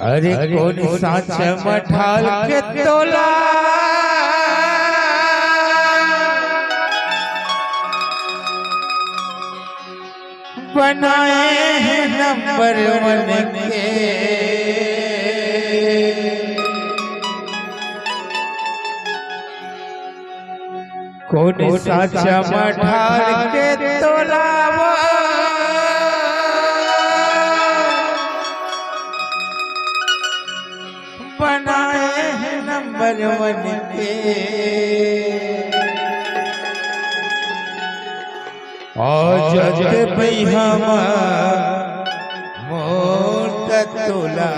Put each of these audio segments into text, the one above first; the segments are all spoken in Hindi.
अरे कौन साच मठाल के तोला बनाए हैं नंबर वन के। कौन साच मठाल के तोला बनाए हैं नंबर वन के। आज भई हम मोर तोला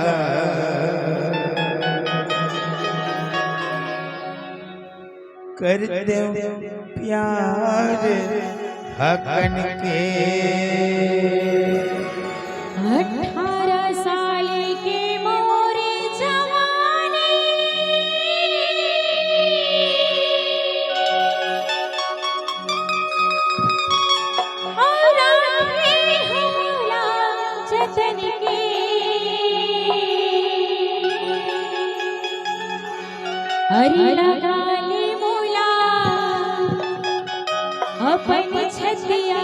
करते प्यार हकन के। 18 साल के मोरे जवानी और होला जतन के। हरी लगाली मोला अपन छतिया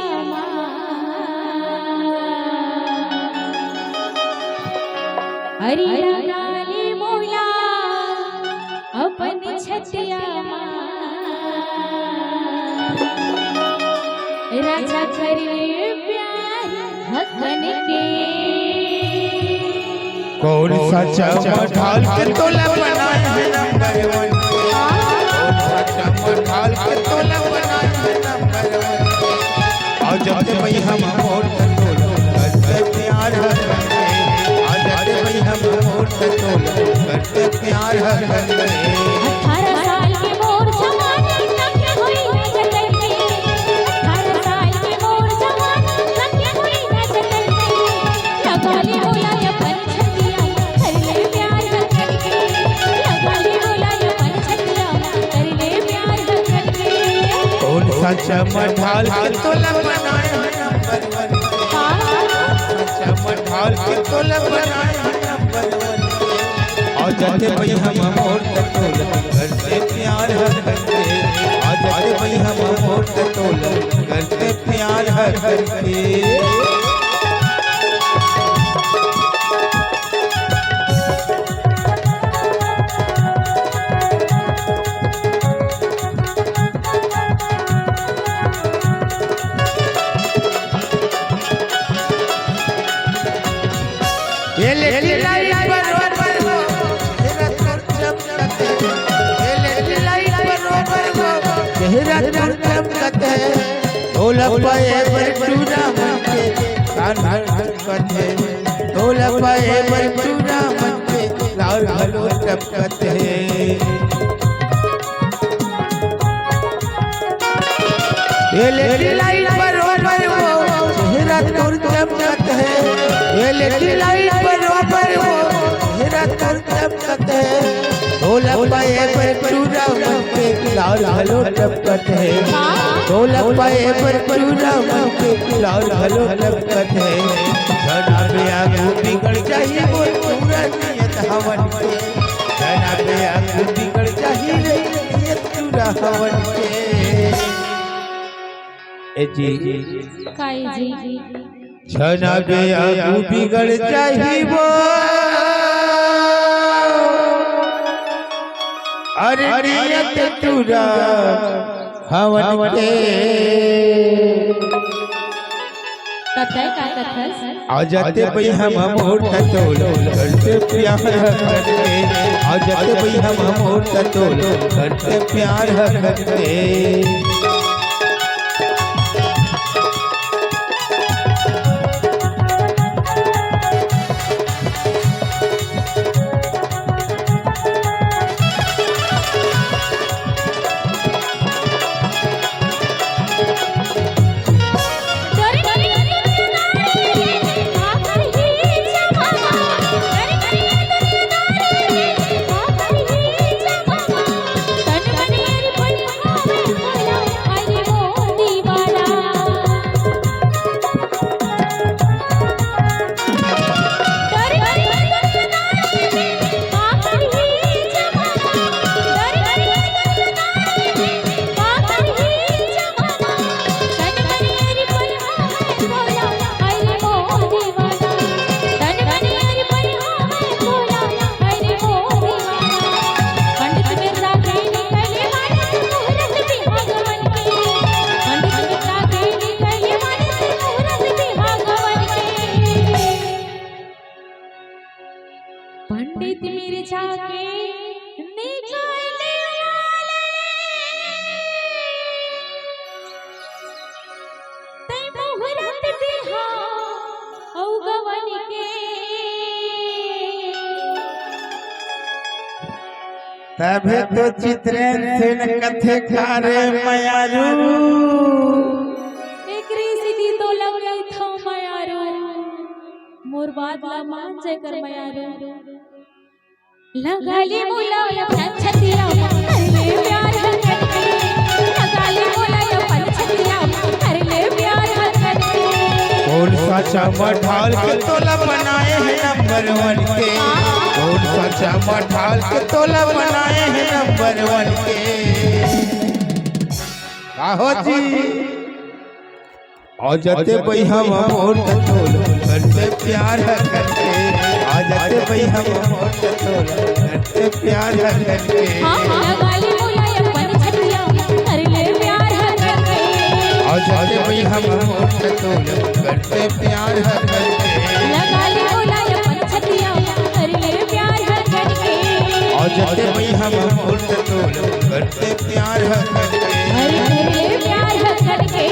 हरी लगाली मोला अपन छतिया राजा करे प्यार हकन के। कौन साचा मठाल के तोला बनाए हैं नंबर वन के। कौन साचा मठाल के तोला बनाए हैं नंबर वन के। और जब से भाई हम मोर तोला करते प्यार हकन के। आज जब भाई हम मोर तोला करते प्यार हकन के। 18 साल के मोर जवानी नंगे हुई न जतन के। 18 साल के मोर जवानी नंगे हुई न जतन के। लगाली होला अपन छतिया कर ले प्यार हकन के। लगाली होला अपन छतिया कर ले प्यार हकन के। कौन साचा मठाल के तोला बनाए हैं नंबर वन के। साचा मठाल के तोला बनाए हैं नंबर वन के। और जाते भाई हम मोर तोला करते प्यार हकन के। और जाते भाई हम मोर तोला करते प्यार हकन के। ये लेटी लाइट बरोबर हो चेहरा तोर चमकते। ये लेटी लाइट बरोबर हो चेहरा तोर चमकते। ढोलक पाए पर टूरा मन के कान धड़कते। ढोलक पाए पर टूरा मन के लाल घलो चमकते। ये लेटी लाइट बरोबर हो चेहरा तोर चमकते। ये लेटी लाइट बरोबर हो चेहरा तोर चमकते। ढोलक पाए पर टूरा मन के लाल घलो चमकते। ढोलक पाए पर टूरा मन के लाल घलो चमकते। धना पे आगू बिगड़ जाही वो पूरा नियत हवन के। धना पे आगू बिगड़ जाही रे नियत पूरा हवन के। ए जी काय जी छना पे आगू बिगड़ जाही वो अरे नियत पूरा हवन के। कथय का कथस आ जाते भाई हम मोर तोला करते प्यार हकन के। आ जाते भाई हम मोर तोला करते प्यार हकन के। तन मन मुहूर्त देहा औ गवन के तबे तो चित्रेन थिन कथे खारे मयारू एकरी सीधी तो लगे था मयारू मोर बात ला मान जे कर मयारू लगाली मुलाय पंछतिया करले प्यार करके लगाली मुलाय पंछतिया करले प्यार करके कौन सा चामा ढाल के तोला बनाए हैं नंबर 1 के कौन सा चामा ढाल के तोला बनाए हैं नंबर 1 के आहो जी आ जाते भाई हम मोर तोल करते प्यार करके आ जाते भाई हम मोर तोल करते प्यार करके हां लगाली मुलाय पंछतिया करले प्यार करके आ जाते भाई हम मोर तोल करते प्यार करके लगाली मुलाय पंछतिया करले प्यार करके आ जाते भाई हम मोर तोल करते प्यार करके करले प्यार करके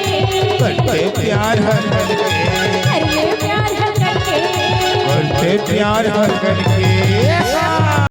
करते प्यार करके करले प्यार करके करते प्यार करके